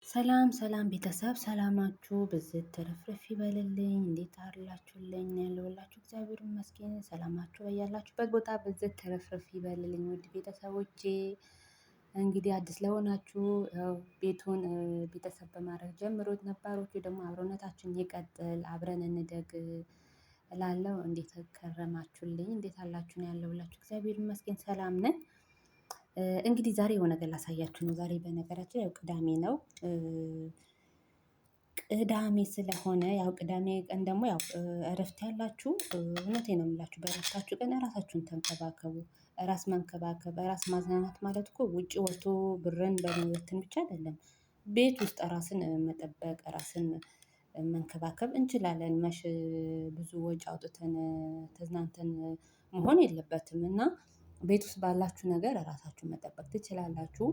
ሰላም ሰላም ቤተሰብ ሰላማችሁ ብዝት ትርፍርፍ ይበልልኝ። እንዴት አላችሁልኝ? ያለሁላችሁ እግዚአብሔር ይመስገን። ሰላማችሁ በያላችሁበት ቦታ ብዝት ትርፍርፍ ይበልልኝ። ውድ ቤተሰቦቼ እንግዲህ አዲስ ለሆናችሁ ቤቱን ቤተሰብ በማድረግ ጀምሮት፣ ነባሮቹ ደግሞ አብሮነታችን ይቀጥል፣ አብረን እንደግ እላለሁ። እንዴት ከረማችሁልኝ? እንዴት አላችሁ? ነው ያለሁላችሁ እግዚአብሔር ይመስገን ሰላም ነን። እንግዲህ ዛሬ የሆነ ነገር ላሳያችሁ ነው። ዛሬ በነገራችን ያው ቅዳሜ ነው። ቅዳሜ ስለሆነ ያው ቅዳሜ ቀን ደግሞ ያው እረፍት ያላችሁ እውነቴን ነው የምላችሁ፣ በእረፍታችሁ ቀን ራሳችሁን ተንከባከቡ። ራስ መንከባከብ፣ ራስ ማዝናናት ማለት እኮ ውጭ ወጥቶ ብርን በመበተን ብቻ አይደለም። ቤት ውስጥ ራስን መጠበቅ፣ ራስን መንከባከብ እንችላለን። ብዙ ወጪ አውጥተን ተዝናንተን መሆን የለበትም እና ቤት ውስጥ ባላችሁ ነገር ራሳችሁን መጠበቅ ትችላላችሁ።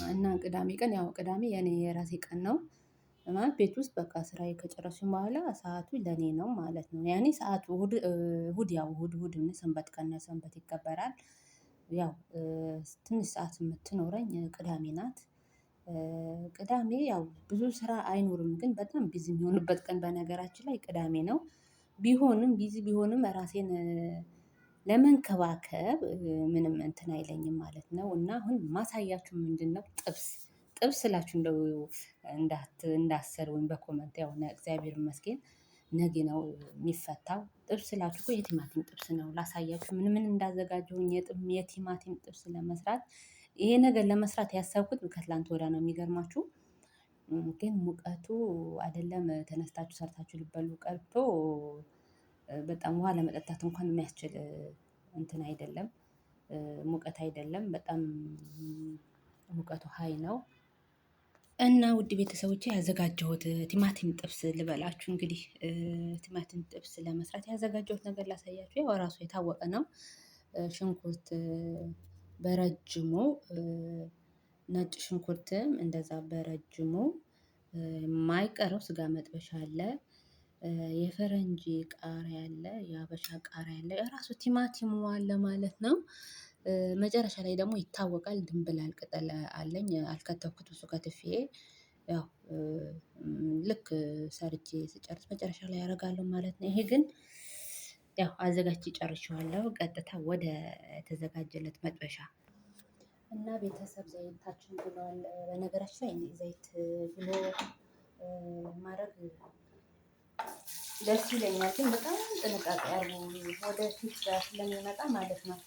እና ቅዳሜ ቀን ያው ቅዳሜ የኔ የራሴ ቀን ነው ማለት ቤት ውስጥ በቃ ስራዬ ከጨረስኩኝ በኋላ ሰዓቱ ለኔ ነው ማለት ነው። ያኔ ሰዓቱ እሁድ ያው እሁድ ሰንበት ቀን ነው፣ ሰንበት ይከበራል። ያው ትንሽ ሰዓት የምትኖረኝ ቅዳሜ ናት። ቅዳሜ ያው ብዙ ስራ አይኖርም፣ ግን በጣም ቢዚ የሚሆንበት ቀን በነገራችን ላይ ቅዳሜ ነው። ቢሆንም ቢዚ ቢሆንም ራሴን ለመንከባከብ ምንም እንትን አይለኝም ማለት ነው። እና አሁን ማሳያችሁ ምንድነው ጥብስ ስላችሁ እንደው እንዳሰሩኝ በኮመንት ያው እግዚአብሔር ይመስገን ነገ ነው የሚፈታው። ጥብስ ስላችሁ እኮ የቲማቲም ጥብስ ነው። ላሳያችሁ ምን ምን እንዳዘጋጀሁኝ የቲማቲም ጥብስ ለመስራት ይሄ ነገር ለመስራት ያሰብኩት ከትላንት ወዲያ ነው። የሚገርማችሁ ግን ሙቀቱ አይደለም ተነስታችሁ ሰርታችሁ ልበሉ ቀርቶ በጣም ውሃ ለመጠጣት እንኳን የሚያስችል እንትን አይደለም፣ ሙቀት አይደለም። በጣም ሙቀቱ ሀይ ነው። እና ውድ ቤተሰቦቼ ያዘጋጀሁት ቲማቲም ጥብስ ልበላችሁ። እንግዲህ ቲማቲም ጥብስ ለመስራት ያዘጋጀሁት ነገር ላሳያችሁ። ያው ራሱ የታወቀ ነው። ሽንኩርት በረጅሙ፣ ነጭ ሽንኩርትም እንደዛ በረጅሙ፣ የማይቀረው ስጋ መጥበሻ አለ፣ የፈረንጅ ቃሪያ አለ፣ የሀበሻ ቃሪያ አለ፣ ራሱ ቲማቲሙ አለ ማለት ነው። መጨረሻ ላይ ደግሞ ይታወቃል ድንብላል ቅጠል አለኝ፣ አልከተፍኩት እሱ ከትፌ ያው ልክ ሰርቼ ስጨርስ መጨረሻ ላይ አደርጋለሁ ማለት ነው። ይሄ ግን ያው አዘጋጅቼ ጨርሼዋለሁ። ቀጥታ ወደ ተዘጋጀለት መጥበሻ እና ቤተሰብ ዘይታችን ብሏል። በነገራችን ላይ ዘይት ብሎ ማድረግ ደስ ይለኛል፣ ግን በጣም ጥንቃቄ አድርጉ ወደፊት ስለሚመጣ ማለት ነው።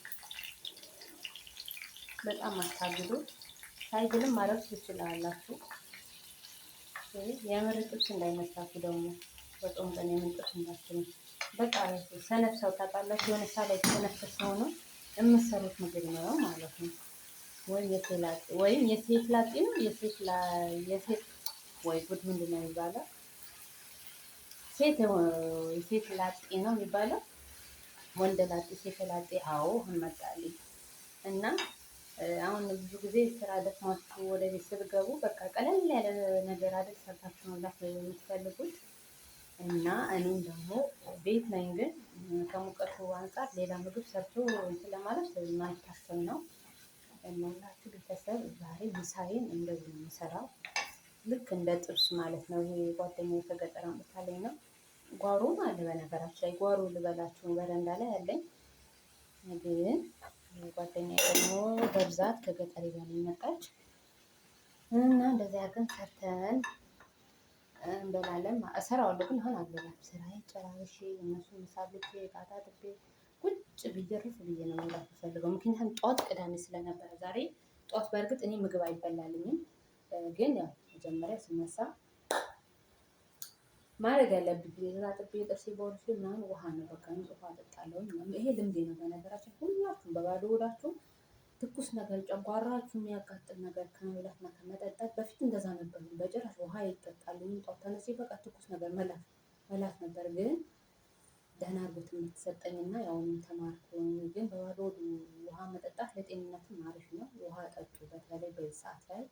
በጣም አታግሉ። ሳይግልም ማድረግ ትችላላችሁ። የምር ጥብስ እንዳይመስላችሁ ደግሞ በጾም ቀን የምን ጥብስ እንዳትሉ። በቃ ሰነፍ ሰው ታውቃላችሁ፣ የሆነ ሳ ላይ ተነፈስ ሆኖ የምትሰሩት ምግብ ነው ማለት ነው። ወይም የሴት ላጤ ነው የሴት ወይ ጉድ ምንድን ነው የሚባለው? የሴት ላጤ ነው የሚባለው። ወንድ ላጤ፣ ሴት ላጤ። አዎ መጣልኝ። እና አሁን ብዙ ጊዜ ስራ ደክማችሁ ወደ ቤት ስትገቡ በቃ ቀለል ያለ ነገር አይደል ሰርታችሁ መብላት የምትፈልጉት። እና እኔም ደግሞ ቤት ነኝ፣ ግን ከሙቀቱ አንፃር ሌላ ምግብ ሰርቶ እንትን ለማለት የማይታሰብ ነው። እናላችሁ ቤተሰብ ዛሬ ምሳዬን እንደዚህ ነው የምሰራው፣ ልክ እንደ ጥብስ ማለት ነው። ይሄ ጓደኛዬ ከገጠር አምጥታልኝ ነው። ጓሮም አለ በነገራችን ላይ፣ ጓሮ ልበላችሁ በረንዳ ላይ አለኝ። ግን ጓደኛዬ ደግሞ በብዛት ከገጠር ይዛልኝ መጣች እና እንደዚህ አድርገን ሰርተን እንበላለን። እሰራዋለሁ ግን አሁን አልበላም። ስራዬን ጨራርሼ እነሱን ምሳ አብልቼ ዕቃ አጥቤ ቁጭ ብዬ እርፍ ብዬ ነው መብላት የምፈልገው። ምክንያቱም ጠዋት ቅዳሜ ስለነበረ ዛሬ ጠዋት በእርግጥ እኔ ምግብ አይበላልኝም፣ ግን ያው መጀመሪያ ስነሳ ማድረግ ያለብኝ ታጥቤ ጥርሴ ቦርሼ ምናምን ውሃ ነው፣ በቃ ንጹህ ውሃ እጠጣለሁ። ይሄ ልምዴ ነው በነገራችን። ሁላችሁም በባዶ ሆዳችሁ ትኩስ ነገር ጨጓራችሁ የሚያቃጥል ነገር ከመብላትና ከመጠጣት በፊት እንደዛ ነበር። በጭራሽ ውሃ ይጠጣል። ጠዋት ተነስቼ በቃ ትኩስ ነገር መላት ነበር። ግን ደህና አድርጎት የምትሰጠኝና ያው ተማርኩኝ። ግን በባዶ ሆድ ውሃ መጠጣት ለጤንነትም አሪፍ ነው። ውሃ ጠጡ። በተለይ በዚህ ሰዓት ላይ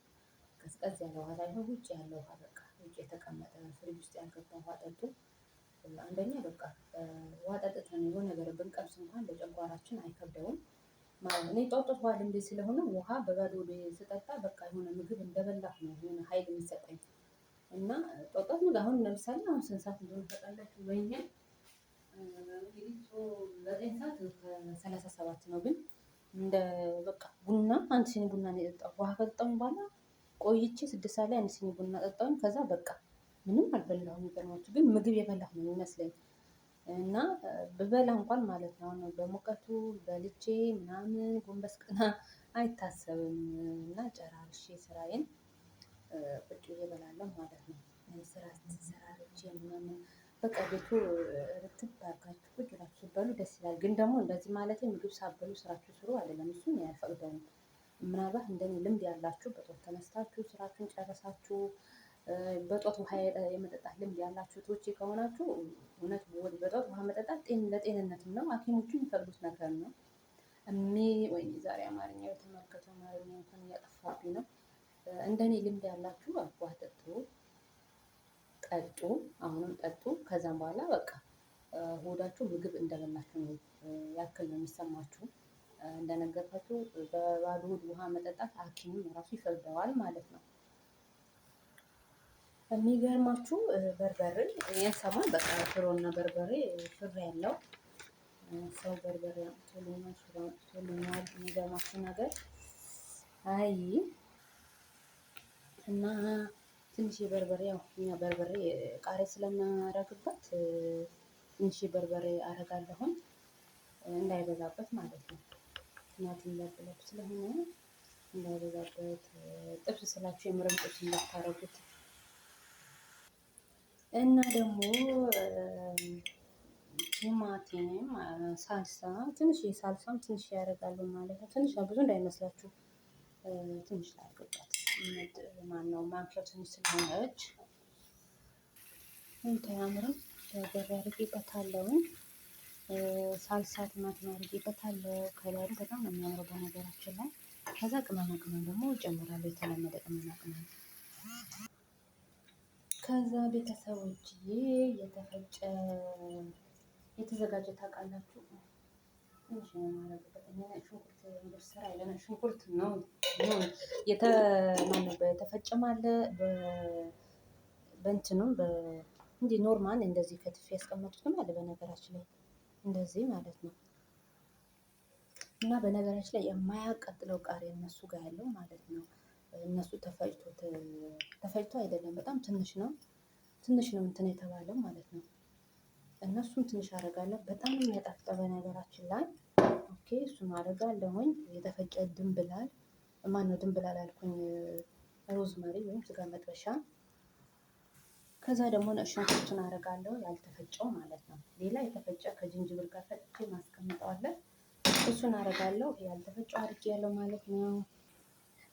ቀዝቀዝ ያለ ውሃ ሳይሆን ውጭ ያለ ውሃ፣ በቃ ውጭ የተቀመጠ ፍሪጅ ውስጥ ያልገባ ውሃ ጠጡ። አንደኛ በቃ ውሃ ጠጥተን የሆነ ነገር ብንቀምስ እንኳን ለጨጓራችን አይከብደውም። ማለት ነው። እኔ ጧጧት ውሃ ልምዴ ስለሆነ ውሃ በባዶ ሆዴ ስጠጣ በቃ የሆነ ምግብ እንደበላሁ ነው የሆነ ኃይል የሚሰጠኝ እና ጧጧት ምግብ አሁን ለምሳሌ አሁን ስንት ሰዓት እንደሆነ ታውቃላችሁ? በእኛ እንግዲህ 9:37 ነው። ግን እንደ በቃ ቡና አንድ ሲኒ ቡና ነው የጠጣሁ። ውሃ ከጠጣሁኝ በኋላ ቆይቼ 6 ሰዓት ላይ አንድ ሲኒ ቡና ጠጣሁኝ። ከዛ በቃ ምንም አልበላሁም። የሚገርማችሁ ግን ምግብ የበላሁ ነው የሚመስለኝ እና ብበላ እንኳን ማለት ነው አሁን በሙቀቱ በልቼ ምናምን ጎንበስ ቀና አይታሰብም እና ጨራርሼ ስራዬን ቁጭ ብዬ እበላለሁ ማለት ነው። ስራ ሰራርቼ ምናምን በቃ ቤቱ ርትብ አድርጋችሁ ቁጭ ብላችሁ ስትበሉ ደስ ይላል። ግን ደግሞ እንደዚህ ማለቴ ምግብ ሳትበሉ ስራችሁ ስሩ አይደለም፣ እሱን አልፈቅድም። ምናልባት እንደኔ ልምድ ያላችሁ በጧት ተነስታችሁ ስራችሁን ጨርሳችሁ በጧት ውሃ የመጠጣት ልምድ ያላችሁ እህቶቼ ከሆናችሁ እውነት በጧት ውሃ መጠጣት ለጤንነትም ነው፣ ሐኪሞቹ የሚፈቅዱት ነገር ነው። ወይ ዛሬ አማርኛ የተመለከቱ አማርኛ እንኳን እያጠፋብኝ ነው። እንደኔ ልምድ ያላችሁ ውሃ ጠጡ፣ ጠጡ፣ አሁንም ጠጡ። ከዛም በኋላ በቃ ሆዳችሁ ምግብ እንደበላችሁ ነው ያክል ነው የሚሰማችሁ። እንደነገርኳችሁ በባዶ ሆድ ውሃ መጠጣት ሐኪምም ራሱ ይፈቅደዋል ማለት ነው። የሚገርማችሁ በርበሬ ይህን ሰሞን በቃ ሽሮና በርበሬ ሽሮ ያለው ሰው በርበሬ አምጥቶልኛል፣ ሽሮ አምጥቶልኛል። የሚገርማችሁ ነገር አይ እና ትንሽ በርበሬ ያው እኛ በርበሬ ቃሪያ ስለማረግበት ትንሽ በርበሬ አረጋለሁኝ እንዳይበዛበት ማለት ነው። ምክንያቱም ለብ ስለሆነ እንዳይበዛበት። ጥብስ ስላችሁ የምርም ጥብስ እንዳታረጉት እና ደግሞ ቲማቲም ሳልሳ ትንሽ ሳልሳም ትንሽ ያደርጋሉ ማለት ነው። ትንሽ ብዙ እንዳይመስላችሁ ትንሽ ላድርግበት። ማነው ማንኪያው ትንሽ ስለሆነች እንታያምርም በርበሬ አድርጌበታለሁ። ሳልሳ ቲማቲም አድርጌበታለሁ። ከለሩ በጣም ነው የሚያምረው በነገራችን ላይ። ከዛ ቅመማ ቅመም ደግሞ እጨምራለሁ፣ የተለመደ ቅመማ ቅመም። ከዛ ቤተሰቦችዬ የተፈጨ የተዘጋጀ ታውቃላችሁ ትንሽ ነው የማደርግበት። ሽንኩርት ስራ ያለ ሽንኩርት ነው የተፈጨም አለ በእንትኑም እንዲህ ኖርማል እንደዚህ ከትፌ ያስቀመጡትም አለ በነገራችን ላይ እንደዚህ ማለት ነው። እና በነገራችን ላይ የማያቃጥለው ቃሪያ እነሱ ጋር ያለው ማለት ነው። እነሱ ተፈጭቶ አይደለም፣ በጣም ትንሽ ነው እንትን የተባለው ማለት ነው። እነሱን ትንሽ አደርጋለሁ። በጣም የሚያጣፍጠው በነገራችን ላይ ኦኬ። እሱን አደርጋለሁኝ። የተፈጨ ድንብላል ማነው ድንብላል አልኩኝ፣ ሮዝመሪ ወይም ስጋ መጥበሻ። ከዛ ደግሞ ነጭ ሽንኩርቱን አደርጋለሁ፣ ያልተፈጨው ማለት ነው። ሌላ የተፈጨ ከጅንጅብል ጋር ፈጭቼ ማስቀምጠዋለን፣ እሱን አደርጋለሁ። ያልተፈጨው አድርጌያለሁ ማለት ነው።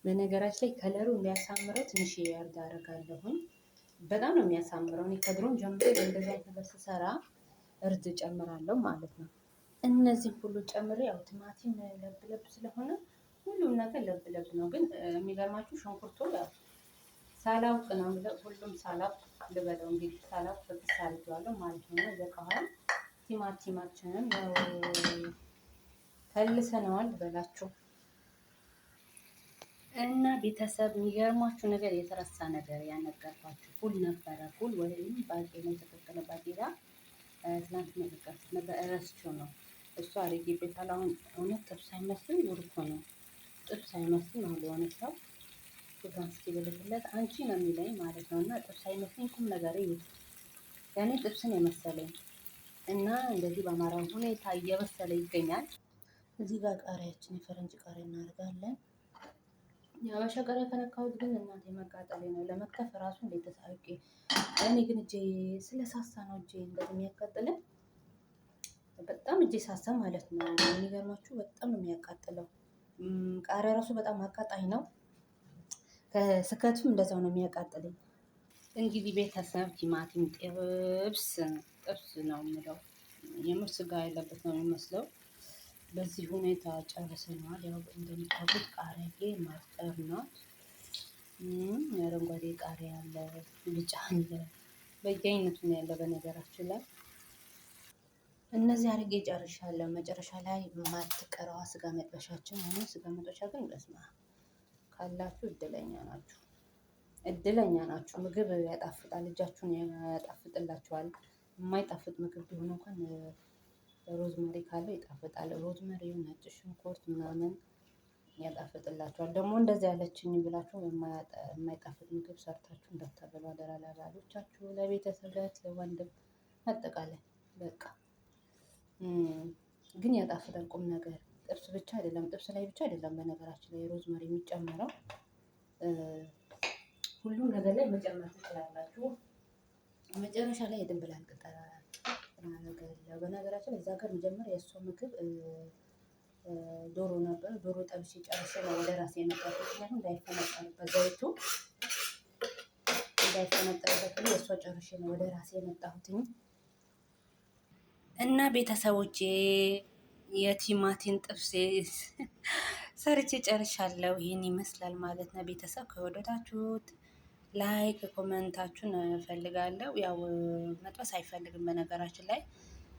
በነገራችን ላይ ከለሩ እንዲያሳምረው ትንሽ ያርድ አደርጋለሁኝ። በጣም ነው የሚያሳምረው። እኔ ከድሮም ጀምሮ እንደዚህ አይነት ነገር ስሰራ እርድ ጨምራለሁ ማለት ነው። እነዚህ ሁሉ ጨምሬ ያው ቲማቲም ለብ ስለሆነ ሁሉም ነገር ለብ ነው። ግን የሚገርማችሁ ሽንኩርቱ ያው ሳላውቅ ነው ሁሉም ሳላውቅ ልበለው እንግዲህ ሳላውቅ ፍቅስ አድርጌዋለሁ ማለት ነው። በቃኋላ ቲማቲማችንን ያው ተልሰነዋል በላችሁ እና ቤተሰብ የሚገርማችሁ ነገር የተረሳ ነገር ያነገርኳችሁ ፉል ነበረ። ፉል ወይም ባቄላ የተቀቀለ ባቄላ ትናንት የቀቀልኩት ነበር፣ እረስቼው ነው። እሱ አድርጌበታለሁ። አሁን እውነት ጥብስ አይመስልም፣ ውርኮ ነው። ጥብስ አይመስልም። አሁን የሆነ ሰው ሹጋን እስኪበልትለት አንቺ ነው የሚለኝ ማለት ነው። እና ጥብስ አይመስልኝ፣ ቁም ነገር ይሁት ያኔ ጥብስን የመሰለኝ እና እንደዚህ በአማራዊ ሁኔታ እየበሰለ ይገኛል። እዚህ ጋር ቃሪያችን የፈረንጅ ቃሪያ እናደርጋለን። የአበሻ ቃሪያ ከነካሁት ግን እናቴ መቃጠሌ ነው። ለመክተፍ ራሱ እንዴት ተሳርቄ እኔ ግን እጄ ስለሳሳ ነው እጄ እንደዚህ የሚያቃጥለን። በጣም እጄ ሳሳ ማለት ነው። የሚገርማችሁ በጣም ነው የሚያቃጥለው። ቃሪያ ራሱ በጣም አቃጣኝ ነው። ከስከቱም እንደዛው ነው የሚያቃጥለኝ። እንግዲህ ቤተሰብ ቲማቲም ጥብስ ነው የምለው። የምር ስጋ ያለበት ነው የሚመስለው። በዚህ ሁኔታ ጨርሰናል። ያው እንደሚታወቁት ቃሪያ ማርጠር ነው። አረንጓዴ ቃሪያ አለ፣ ቢጫ አለ፣ በየአይነቱ ነው ያለው በነገራችን ላይ እነዚህ አድርጌ ጨርሻለሁ። መጨረሻ ላይ የማትቀረዋ ስጋ መጥበሻችን ሆነ። ስጋ መጥበሻ ግን በስማ ካላችሁ እድለኛ ናችሁ፣ እድለኛ ናችሁ። ምግብ ያጣፍጣል፣ እጃችሁን ያጣፍጥላችኋል። የማይጣፍጥ ምግብ ቢሆን እንኳን ሮዝመሪ ካለው ይጣፍጣል። ሮዝመሪው፣ ነጭ ሽንኩርት ምናምን ያጣፍጥላችኋል። ደግሞ እንደዚህ ያለችኝ ብላችሁ የማይጣፍጥ ምግብ ሰርታችሁ እንዳታበሉ አደራ። ለባሎቻችሁ፣ ለቤተሰብ፣ ለወንድም አጠቃላይ በቃ ግን ያጣፍጣል። ቁም ነገር ጥብስ ብቻ አይደለም፣ ጥብስ ላይ ብቻ አይደለም። በነገራችን ላይ ሮዝመሪ የሚጨመረው ሁሉም ነገር ላይ መጨመር ትችላላችሁ። መጨረሻ ላይ የድንብላል ቅጠል ነገር በነገራችን ላይ እዛ ጋር መጀመሪያ የእሷ ምግብ ዶሮ ነበር። ዶሮ ጠብሼ ጨርሼ ነው ወደ ራሴ የመጣሁት። ምክንያቱም እንዳይፈነጠርበት ዘይቱ እንዳይፈነጠርበት ብዬ የእሷ ጨርሼ ነው ወደ ራሴ የመጣሁትኝ። እና ቤተሰቦቼ የቲማቲም ጥብሴ ሰርቼ ጨርሻለሁ። ይህን ይመስላል ማለት ነው። ቤተሰብ ከወደዳችሁት ላይክ ኮመንታችሁን እፈልጋለሁ። ያው መጥበስ አይፈልግም በነገራችን ላይ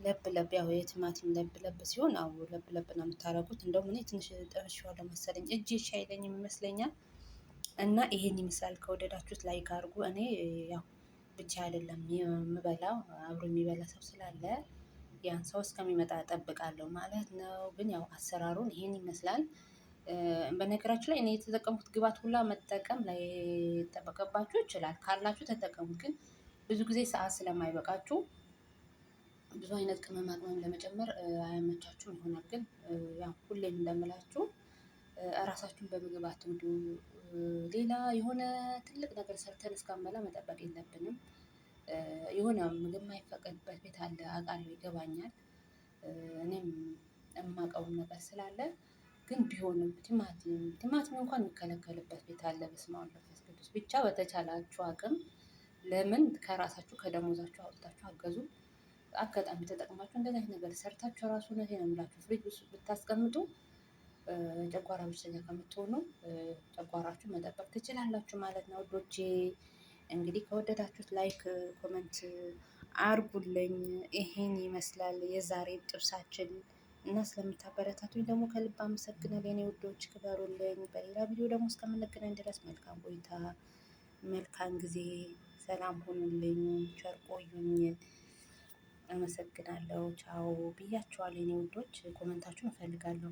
ለብ ለብ፣ ያው የቲማቲም ለብ ለብ ሲሆን አው ለብ ለብ ነው የምታረጉት። እንደውም እኔ ትንሽ ጠብሼዋለሁ መሰለኝ እጄ አይለኝም ይመስለኛል። እና ይሄን ይመስላል። ከወደዳችሁት ላይክ አድርጉ። እኔ ያው ብቻ አይደለም የምበላው አብሮ የሚበላ ሰው ስላለ ያን ሰው እስከሚመጣ እጠብቃለሁ ማለት ነው። ግን ያው አሰራሩን ይሄን ይመስላል። በነገራችሁ ላይ እኔ የተጠቀምኩት ግብአት ሁላ መጠቀም ላይ ይጠበቅባችሁ ይችላል። ካላችሁ ተጠቀሙት። ግን ብዙ ጊዜ ሰዓት ስለማይበቃችሁ ብዙ አይነት ቅመማ ቅመም ለመጨመር አያመቻችሁም ይሆናል። ግን ያው ሁሌም እንደምላችሁ እራሳችሁን በምግብ አትጉዱ። ሌላ የሆነ ትልቅ ነገር ሰርተን እስካንበላ መጠበቅ የለብንም። የሆነ ምግብ የማይፈቀድበት ቤት አለ አውቃለሁ፣ ይገባኛል። እኔም የማውቀውም ነገር ስላለ ግን ቢሆንም ቲማቲም እንኳን የሚከለከልበት ቤት አለ። በስመ አብ ወመንፈስ ቅዱስ። ብቻ በተቻላችሁ አቅም ለምን ከራሳችሁ ከደሞዛችሁ አውጥታችሁ አገዙ። አጋጣሚ ተጠቅማችሁ እንደዚህ አይነት ነገር ሰርታችሁ ራሱ እውነቴን ነው የምላችሁ ፍሪጅ ውስጥ ብታስቀምጡ ጨጓራ በሽተኛ ከምትሆኑ ጨጓራችሁ መጠበቅ ትችላላችሁ ማለት ነው ውዶቼ። እንግዲህ ከወደዳችሁት ላይክ ኮመንት አርጉልኝ። ይሄን ይመስላል የዛሬ ጥብሳችን እና ስለምታበረታቱኝ ደግሞ ከልብ አመሰግናለሁ የኔ ውዶች፣ ክበሩልኝ። በሌላ ቪዲዮ ደግሞ እስከምንገናኝ ድረስ መልካም ቆይታ፣ መልካም ጊዜ፣ ሰላም ሁኑልኝ፣ ቸር ቆዩኝ። አመሰግናለሁ። ቻው ብያችኋለሁ የኔ ውዶች። ኮመንታችሁን እፈልጋለሁ።